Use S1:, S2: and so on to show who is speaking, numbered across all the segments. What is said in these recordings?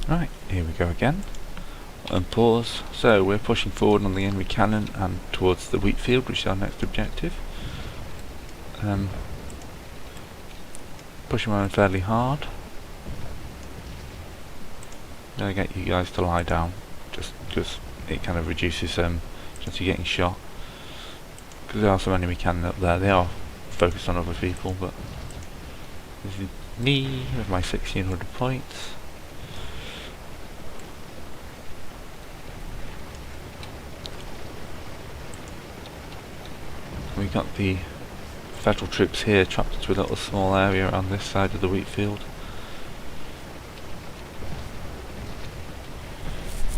S1: Right, here we go again. And pause. So we're pushing forward on the enemy cannon and towards the wheat field, which is our next objective. Pushing around fairly hard. I'm gonna get you guys to lie down, just because it kind of reduces chance of getting shot. Because there are some enemy cannon up there. They are focused on other people, but this is me with my 1600 points. We got the federal troops here trapped into a little small area around this side of the wheat field.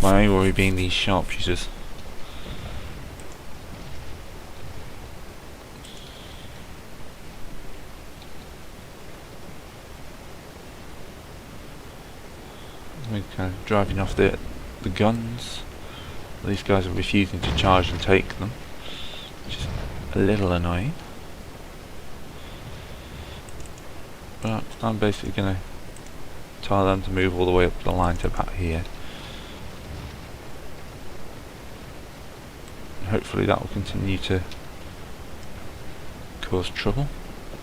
S1: My main worry being these sharpshooters. We're kind of driving off the guns. These guys are refusing to charge and take them, which is a little annoying. But I'm basically going to tell them to move all the way up the line to about here. And hopefully that will continue to cause trouble.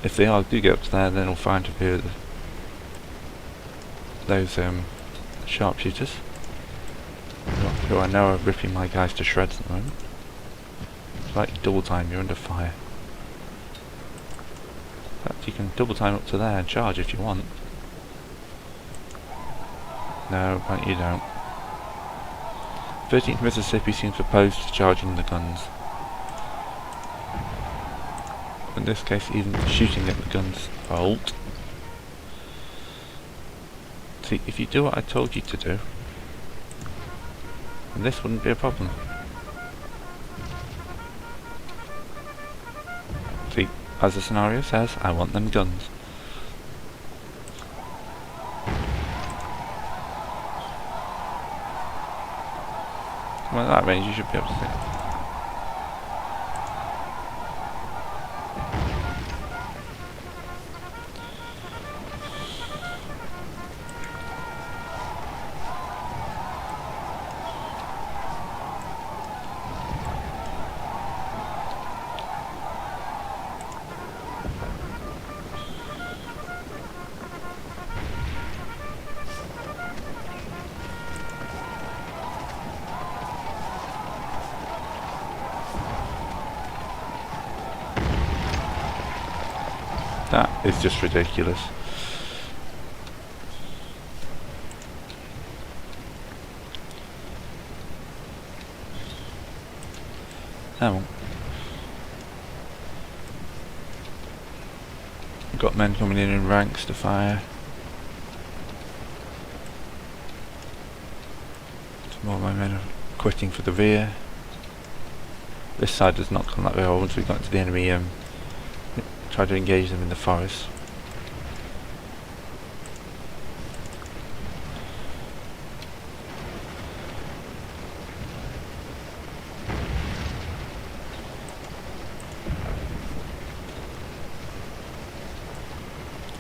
S1: If they do get up to there, then we'll find a few of those sharpshooters, who I know are ripping my guys to shreds at the moment. It's like double time, you're under fire. In fact, you can double time up to there and charge if you want. No, but you don't. 13th Mississippi seems opposed to charging the guns. In this case, even shooting at the guns. Halt. See, if you do what I told you to do, then this wouldn't be a problem. See, as the scenario says, I want them guns. Well, at that range you should be able to see. That is just ridiculous. Oh. Got men coming in ranks to fire. Some more of my men are quitting for the rear. This side does not come that way once we got into the enemy. Try to engage them in the forest.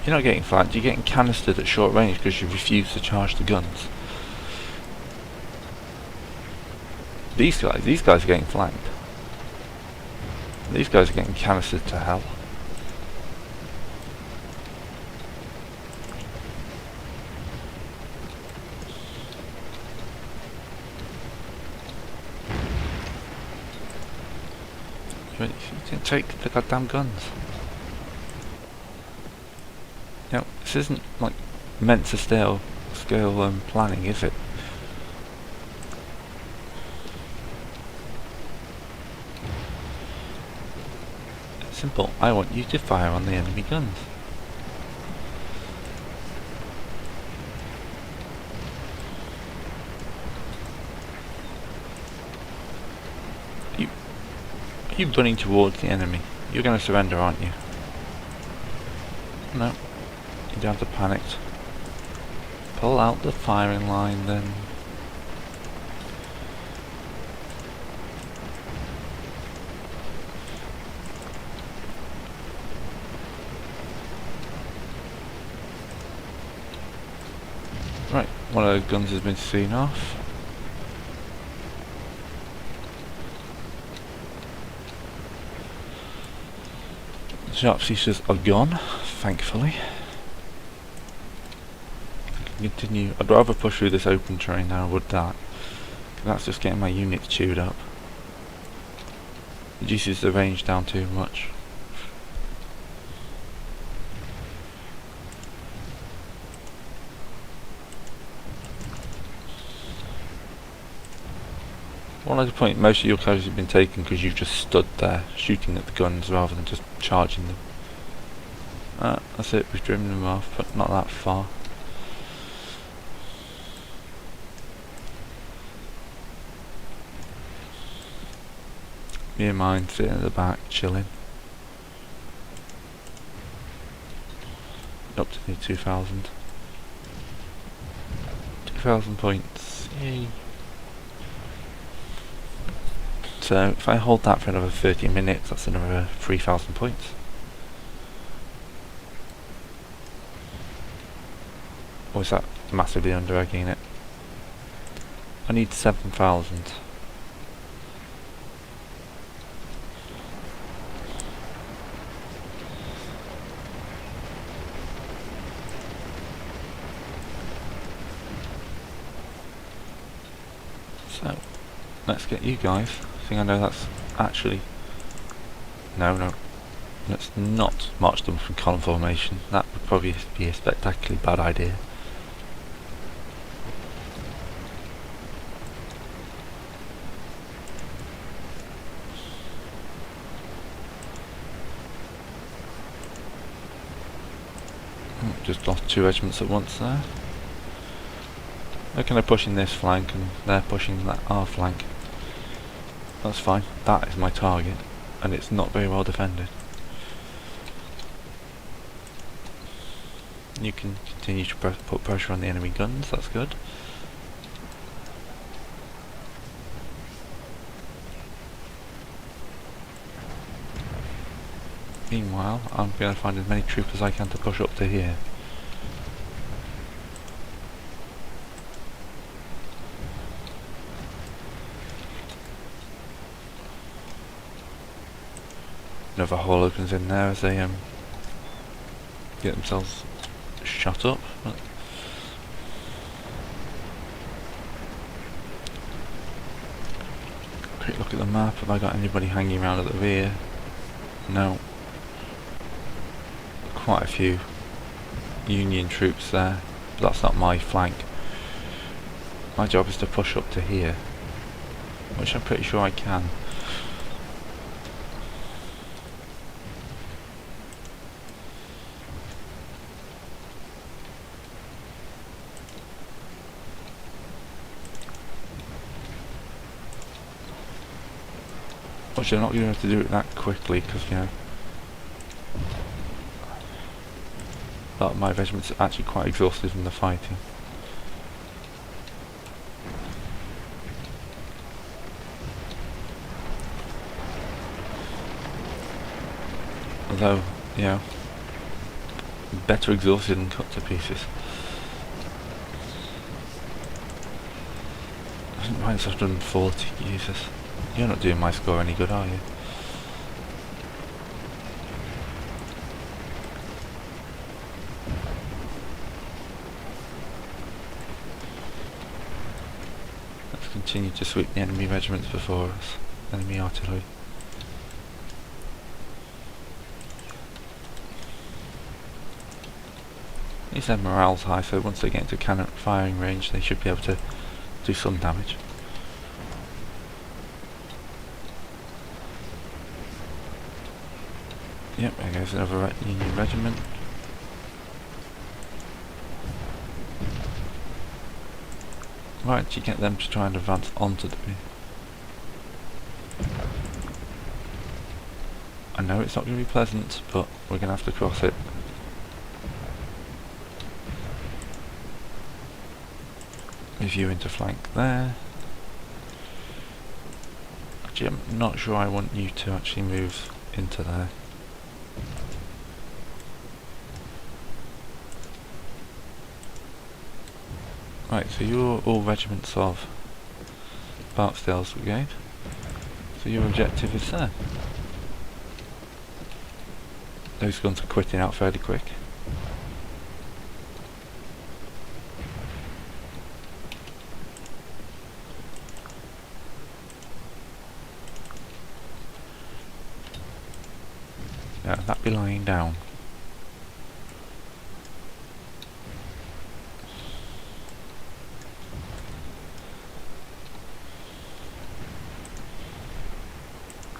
S1: You're not getting flanked, you're getting canistered at short range because you refuse to charge the guns. These guys are getting flanked. These guys are getting canistered to hell. You didn't take the goddamn guns. You know, this isn't like meant to scale planning, is it? It's simple. I want you to fire on the enemy guns. You're running towards the enemy. You're going to surrender, aren't you? No. You don't have to panic. Pull out the firing line then. Right, one One of the guns has been seen off. Sharp ceases are gone, thankfully. Continue. I'd rather push through this open terrain than I would that. That's just getting my units chewed up. Reduces the range down too much. One other point, most of your casualties have been taken because you've just stood there shooting at the guns rather than just charging them. That's it, we've driven them off, but not that far. Me and mine sitting at the back, chilling. Up to near 2,000. 2,000 points, yay. So if I hold that for another 30 minutes, that's another 3,000 points. Or is that massively under-egging it? I need 7,000. So, let's get you guys. I think I know that's actually... No. Let's not march them from column formation. That would probably be a spectacularly bad idea. Just lost 2 regiments at once there. They're kind of pushing this flank and they're pushing our flank. That's fine. That is my target, and it's not very well defended. You can continue to put pressure on the enemy guns. That's good. Meanwhile, I'm going to find as many troops as I can to push up to here. Another hole opens in there as they get themselves shut up. Quick look at the map. Have I got anybody hanging around at the rear? No. Quite a few Union troops there, but that's not my flank. My job is to push up to here, which I'm pretty sure I can. Which I'm not going to have to do it that quickly because, you know, a lot of my regiments are actually quite exhausted from the fighting. Although, you know, better exhausted than cut to pieces. Mine's 140, Jesus. You're not doing my score any good, are you? Let's continue to sweep the enemy regiments before us. Enemy artillery. At least their morale's high, so once they get into cannon firing range they should be able to do some damage. Yep, there goes another Union regiment. Right, you get them to try and advance onto the... I know it's not going to be pleasant, but we're going to have to cross it. Move you into flank there. Actually, I'm not sure I want you to actually move into there. Right, so you're all regiments of Barksdale's Brigade. So your objective is there. Those guns are quitting out fairly quick. Yeah, that be lying down.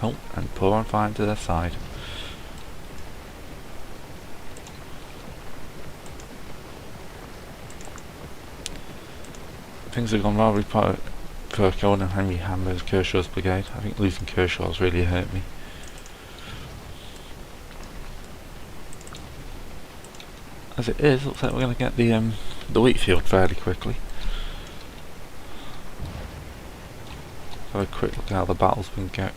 S1: Oh, and pour on fire to their side. Things have gone rather for Colin and Henry Hammer's Kershaw's brigade. I think losing Kershaw's really hurt me. As it is, looks like we're going to get the wheat field fairly quickly. Have a quick look at how the battle's been going.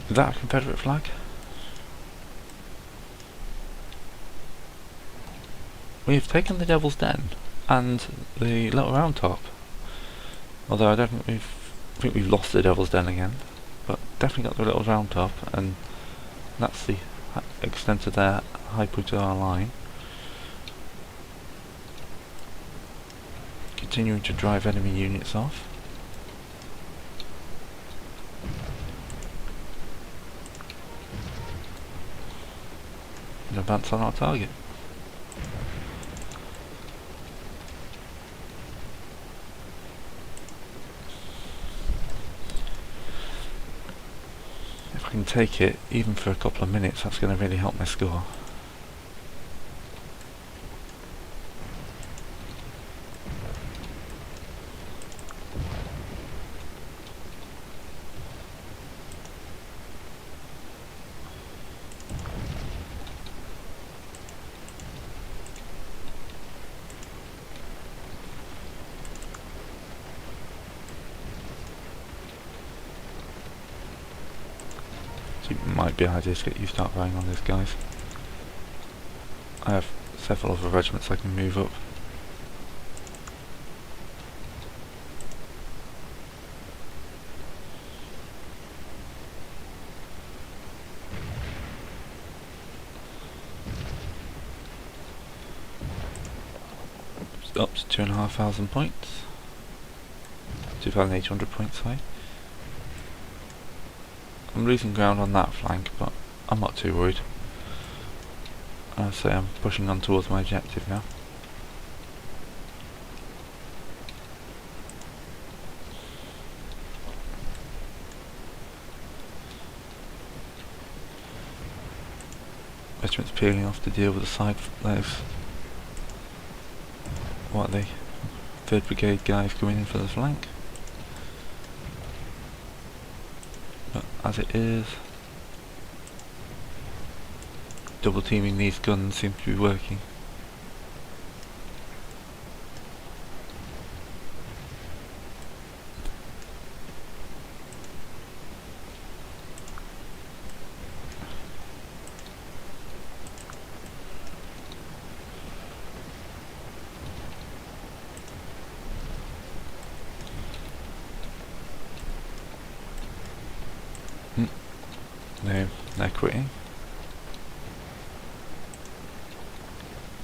S1: Is that a Confederate flag? We've taken the Devil's Den and the Little Round Top. Although I don't think we've lost the Devil's Den again, but definitely got the Little Round Top, and that's the extent of their high point to our line. Continuing to drive enemy units off. And advance on our target. If I can take it, even for a couple of minutes, that's going to really help my score. It might be an idea to get you start firing on these guys. I have several other regiments I can move up. It's up to 2,500 points. 2,800 points, sorry. I'm losing ground on that flank, but I'm not too worried. I'd say I'm pushing on towards my objective now. Regiment's peeling off to deal with the side those. What are they? 3rd Brigade guys coming in for the flank. But as it is, double teaming these guns seems to be working. No, they're quitting.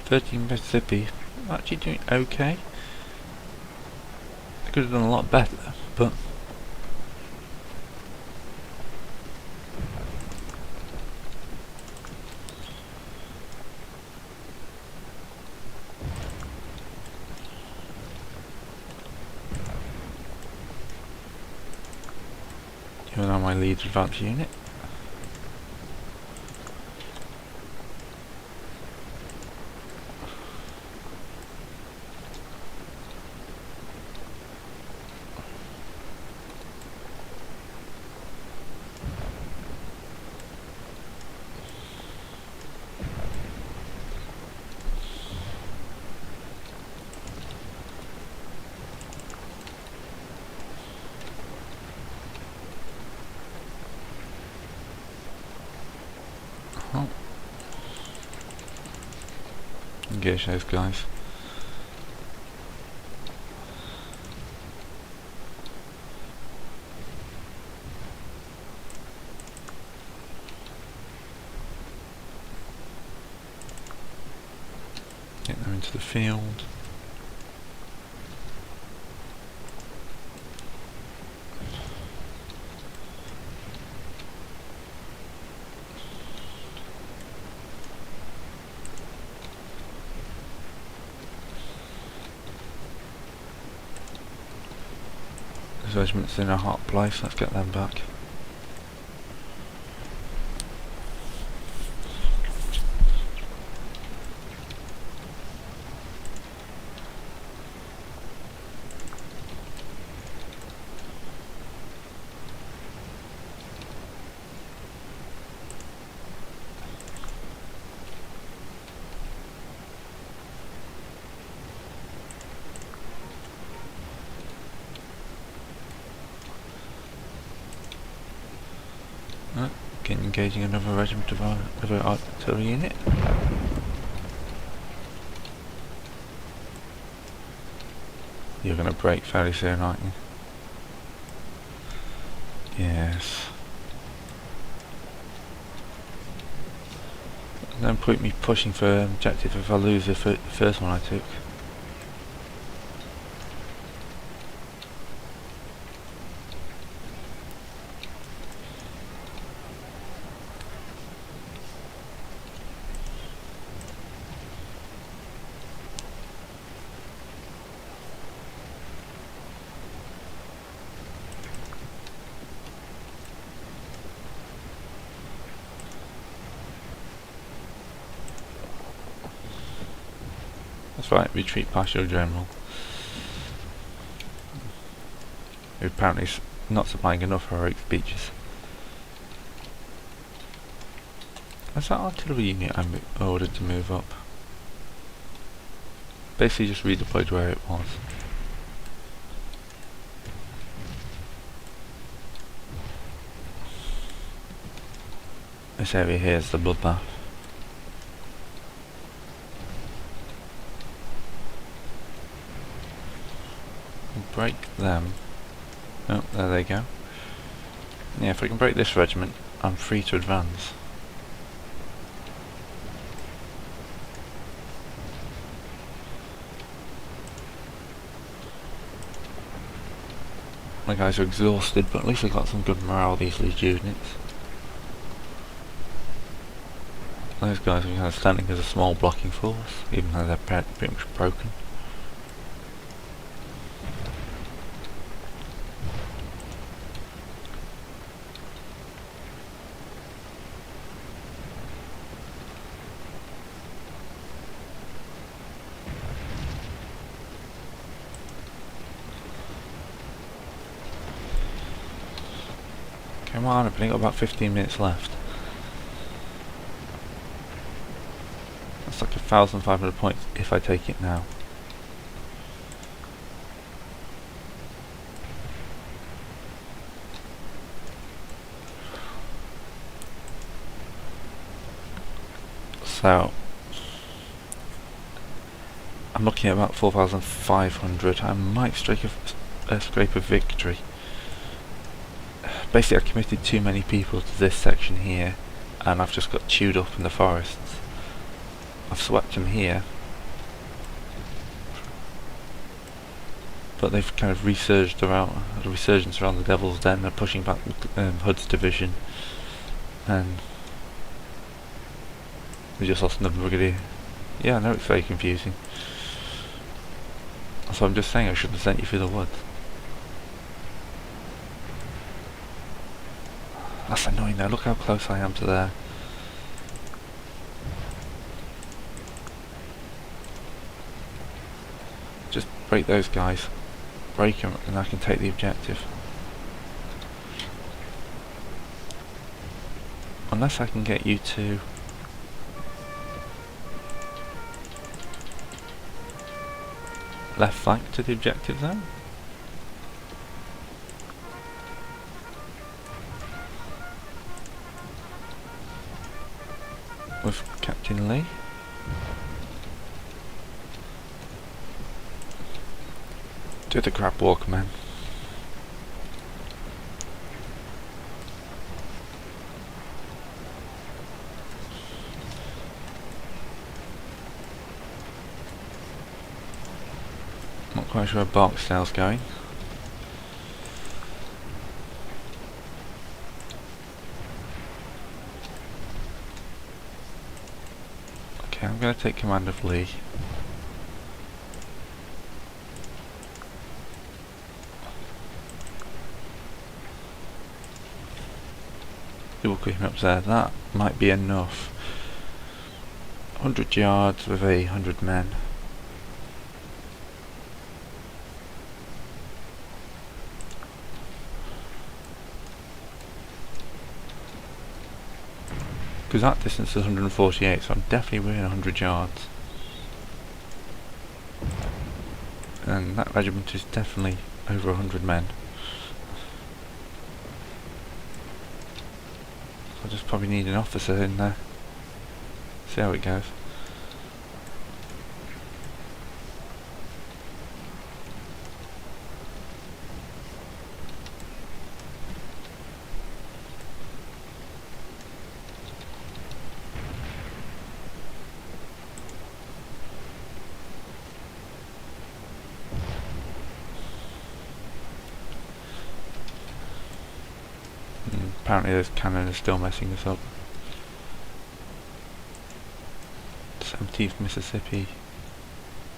S1: 13 Mississippi, actually doing okay. They could have done a lot better, but you're now my lead advance unit. engage those guys. Get them into the field. This regiment's in a hot place, let's get them back. Engaging another regiment of artillery unit. You're going to break fairly soon, aren't you? Yes. No point me pushing for objective if I lose the first one I took. That's right, retreat past your general. Who apparently is not supplying enough heroic speeches. That's that artillery unit I'm ordered to move up. Basically just redeployed where it was. This area here is the bloodbath. Break them. Oh, there they go. Yeah, if I can break this regiment, I'm free to advance. My guys are exhausted, but at least I got some good morale, these Legion units. Those guys are kind of standing as a small blocking force, even though they're pretty much broken. Come on, I've only got about 15 minutes left. That's like 1,500 points if I take it now. So I'm looking at about 4,500. I might scrape a victory. Basically I committed too many people to this section here and I've just got chewed up in the forests. I've swept them here, but they've kind of resurged around, a resurgence around the Devil's Den. They're pushing back Hood's division and we just lost another brigadier. Yeah, I know it's very confusing. So I'm just saying I should have sent you through the woods. That's annoying though, look how close I am to there. Just break those guys. Break them and I can take the objective. Unless I can get you to... left flank to the objective zone? With Captain Lee. Do the crab walk, man. Not quite sure where Barksdale's going. Okay, I'm going to take command of Lee. People creeping up there. That might be enough. 100 yards with 100 men. Because that distance is 148, so I'm definitely within 100 yards. And that regiment is definitely over 100 men. I just probably need an officer in there. See how it goes. Apparently this cannon is still messing us up. 17th Mississippi.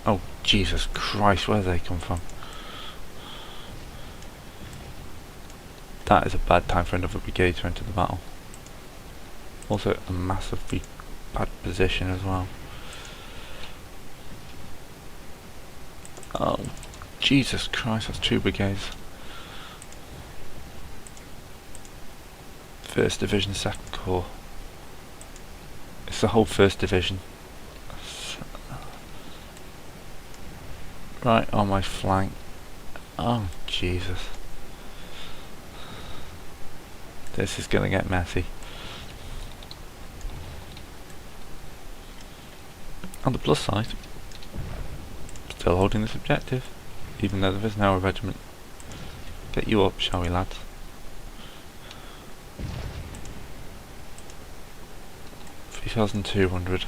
S1: Oh Jesus Christ, where do they come from? That is a bad time for another brigade to enter the battle. Also a massively bad position as well. Oh Jesus Christ, that's 2 brigades. 1st Division, 2nd Corps. It's the whole 1st Division. Right on my flank. Oh Jesus. This is gonna get messy. On the plus side, still holding this objective, even though there is now a regiment. Get you up, shall we, lads? $3,200.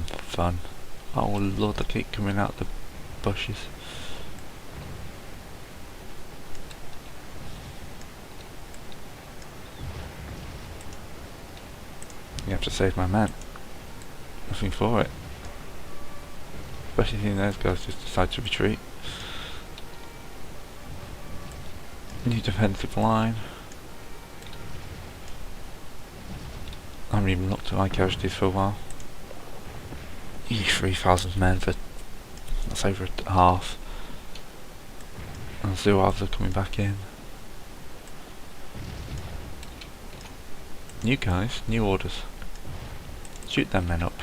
S1: Fun. Oh Lord, they keep coming out the bushes. You have to save my men. Nothing for it. Especially seeing those guys just decide to retreat. New defensive line. I haven't even looked at my casualties for a while. 3,000 men for that's over half. And the Zouaves are coming back in. New guys, new orders. Shoot them men up.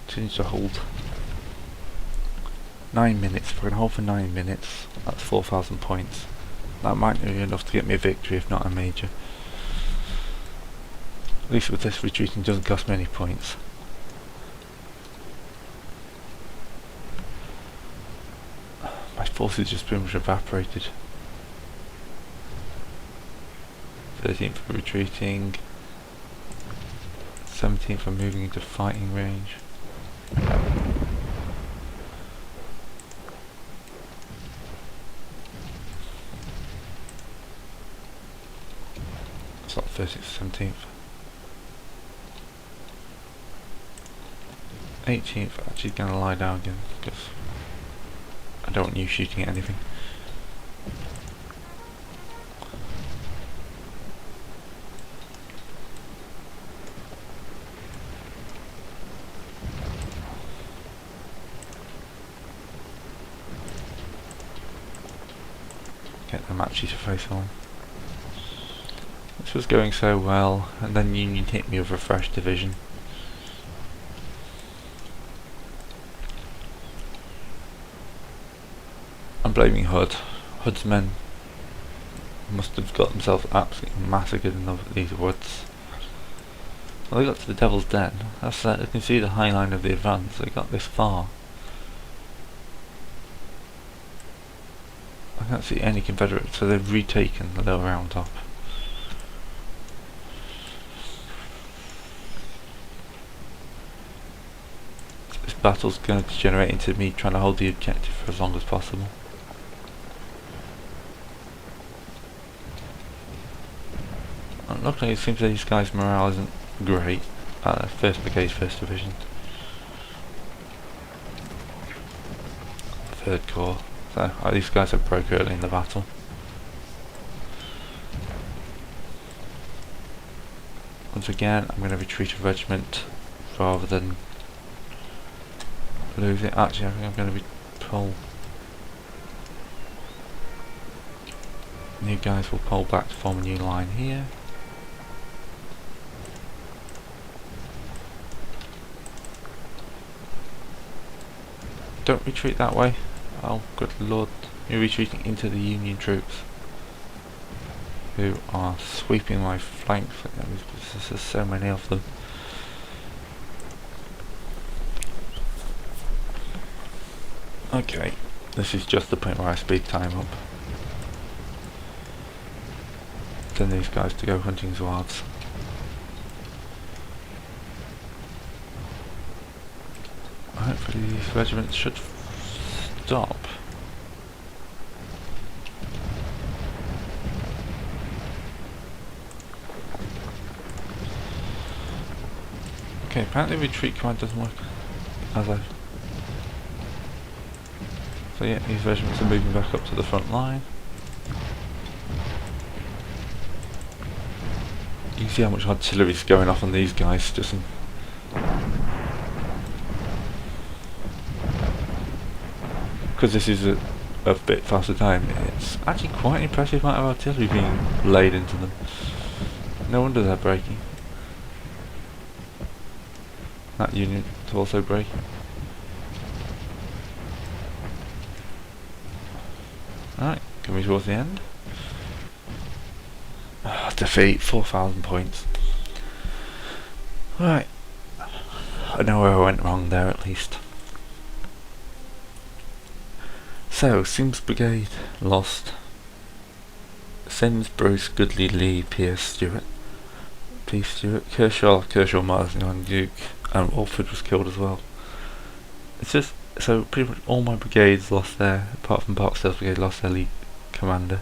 S1: Continue to hold. 9 minutes. If we're going to hold for 9 minutes, that's 4,000 points. That might be enough to get me a victory, if not a major. At least with this, retreating doesn't cost me any points. My forces just pretty much evaporated. 13th for retreating. 17th for moving into fighting range. It's not 30th, 17th. 18th, actually going to lie down again because I don't want you shooting at anything. Get them actually to face on. This was going so well, and then Union hit me with a fresh division. I'm blaming Hood. Hood's men must have got themselves absolutely massacred in these woods. Well, they got to the Devil's Den. That's you can see the high line of the advance. They got this far. I can't see any Confederates, so they've retaken the lower round top. This battle's going to degenerate into me trying to hold the objective for as long as possible. And luckily it seems that these guys' morale isn't great. 1st Brigade, 1st Division. 3rd Corps. So these guys have broke early in the battle. Once again, I'm going to retreat a regiment rather than lose it. Actually, I think I'm going to pull. New guys will pull back to form a new line here. Don't retreat that way. Oh, good lord. You're retreating into the Union troops, who are sweeping my flanks. There's so many of them. Okay, this is just the point where I speed time up. Send these guys to go hunting zouaves. Hopefully these regiments should stop. Okay, apparently retreat command doesn't work as I... So yeah, these regiments are moving back up to the front line. You can see how much artillery is going off on these guys, just in because this is a bit faster time. It's actually quite an impressive amount of artillery being laid into them. No wonder they're breaking. That unit is also breaking. Alright, coming towards the end. Defeat, 4,000 points. Right, I know where I went wrong there at least. So, Sims Brigade lost. Sims, Bruce, Goodley, Lee, Pierce, Stewart, Kershaw, Marsden, Duke, and Alford was killed as well. It's just, so pretty much all my brigades lost their, apart from Barksdale's brigade, lost their lead commander.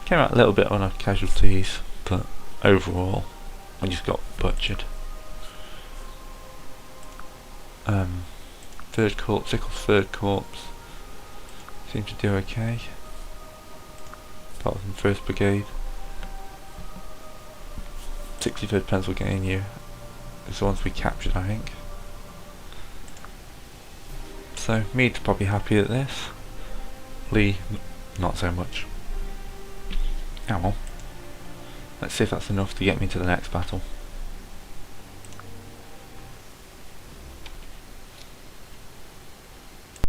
S1: Came out a little bit on our casualties, but overall, I just got butchered. 3rd Corps, Sickles 3rd Corps seemed to do okay, apart from 1st Brigade. 63rd Pennsylvania is the ones we captured, I think. So Meade's probably happy at this. Lee, not so much. Oh well. Let's see if that's enough to get me to the next battle.